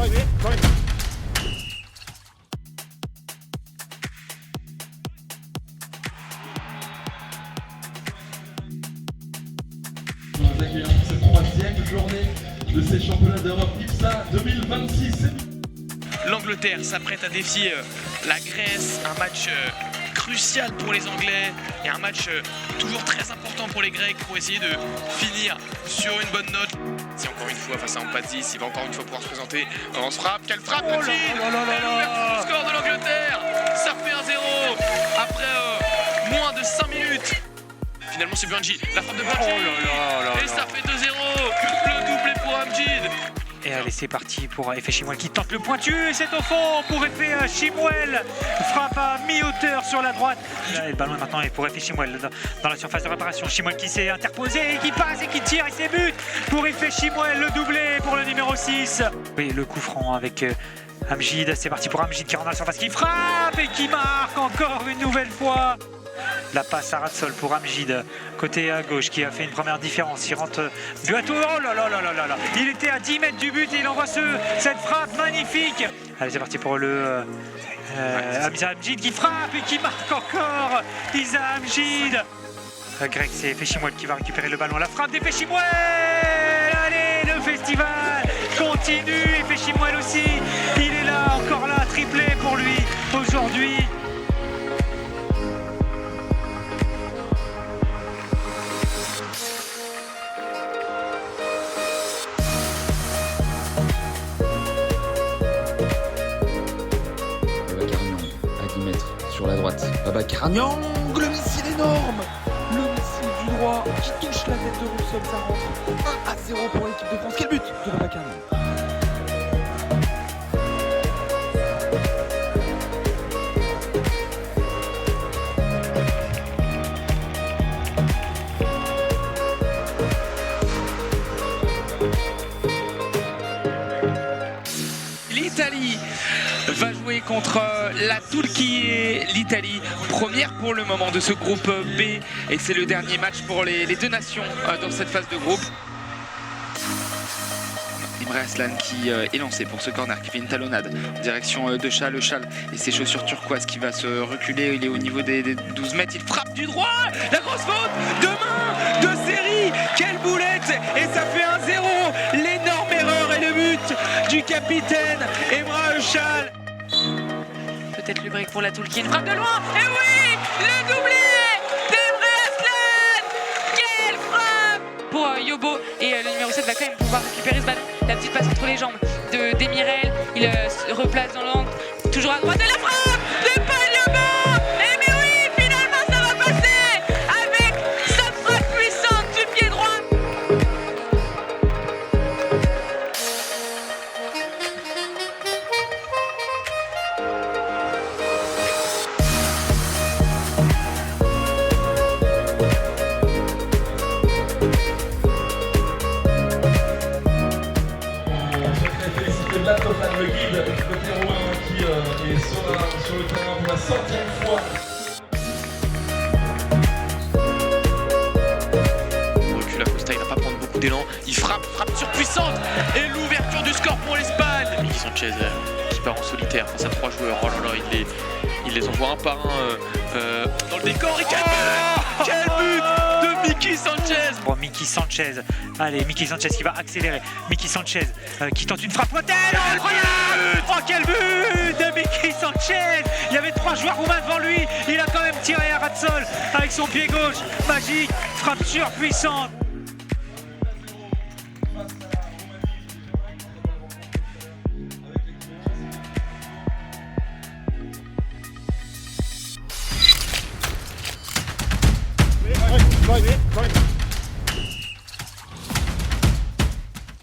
Nous accueillons cette troisième journée de ces championnats d'Europe IPSA 2026. L'Angleterre s'apprête à défier la Grèce, un match crucial pour les Anglais et un match toujours très important pour les Grecs pour essayer de finir sur une bonne note. C'est encore une fois face à Ampatzis, il va encore une fois pouvoir se présenter. On se frappe, quelle frappe le tir, l'ouverture du score de l'Angleterre, ça fait 1-0 après moins de 5 minutes. Finalement c'est Burnji, la frappe de Burnji et ça fait 2-0, le doublé pour Amjid. Et allez, c'est parti pour Efe Chimwell qui tente le pointu, et c'est au fond pour Efe Chimwell. Frappe à mi-hauteur sur la droite. Là, le ballon maintenant est pour Efe Chimwell dans la surface de réparation. Chimwell qui s'est interposé et qui passe et qui tire et c'est but pour Efe Chimwell, le doublé pour le numéro 6. Oui, le coup franc avec Amjid, c'est parti pour Amjid qui rentre dans la surface, qui frappe et qui marque encore une nouvelle fois. La passe à Ratsol pour Amjid, côté à gauche, qui a fait une première différence. Il rentre Buato, oh là là là là là là. Il était à 10 mètres du but et il envoie cette frappe magnifique. Allez, c'est parti pour le Amjid qui frappe et qui marque encore. Isa Amjid. Greg, c'est Efe Chimwell qui va récupérer le ballon. La frappe d'Efe Chimwell. Allez, le festival continue. Efe Chimwell aussi, il est là, encore là, triplé pour lui aujourd'hui. Sur la droite, Babacar Niang, le missile énorme, le missile du droit qui touche la tête de Roussel, ça rentre 1-0 pour l'équipe de France. Quel but de Babacar Niang. L'Italie va jouer contre la Turquie et l'Italie, première pour le moment de ce groupe B, et c'est le dernier match pour les deux nations dans cette phase de groupe. Emre Aslan qui est lancé pour ce corner, qui fait une talonnade en direction de Chal, et ses chaussures turquoises qui va se reculer, il est au niveau des 12 mètres, il frappe du droit, la grosse faute de main de série, quelle boulette, et ça fait 1-0, l'énorme erreur et le but du capitaine Emre Chal. Peut-être le break pour la Turquie, une frappe de loin, et oui, le doublé d'Emre Aslan. Quelle frappe pour Yobo, et le numéro 7 va quand même pouvoir récupérer ce ballon. La petite passe entre les jambes de Demirel, il se replace dans l'angle, toujours à droite, et la frappe de Paul Yobo. Et mais oui, finalement ça va passer avec sa frappe puissante du pied droit. Le guide côté Romain qui est sur le terrain pour la 100e fois. Recule Acosta, il va pas prendre beaucoup d'élan, il frappe surpuissante, et l'ouverture du score pour l'Espagne. Miki Sanchez qui part en solitaire face à 3 joueurs, oh là là, il les envoie un par un dans le décor, et quel but de Miki Sanchez. Bon, Miki Sanchez, allez, Miki Sanchez qui va accélérer, Miki Sanchez qui tente une frappe hôtel, incroyable. Oh, quel but de Miki Sanchez. Il y avait 3 joueurs roumains devant lui, il a quand même tiré à ras de sol avec son pied gauche, magique, frappe surpuissante. Right.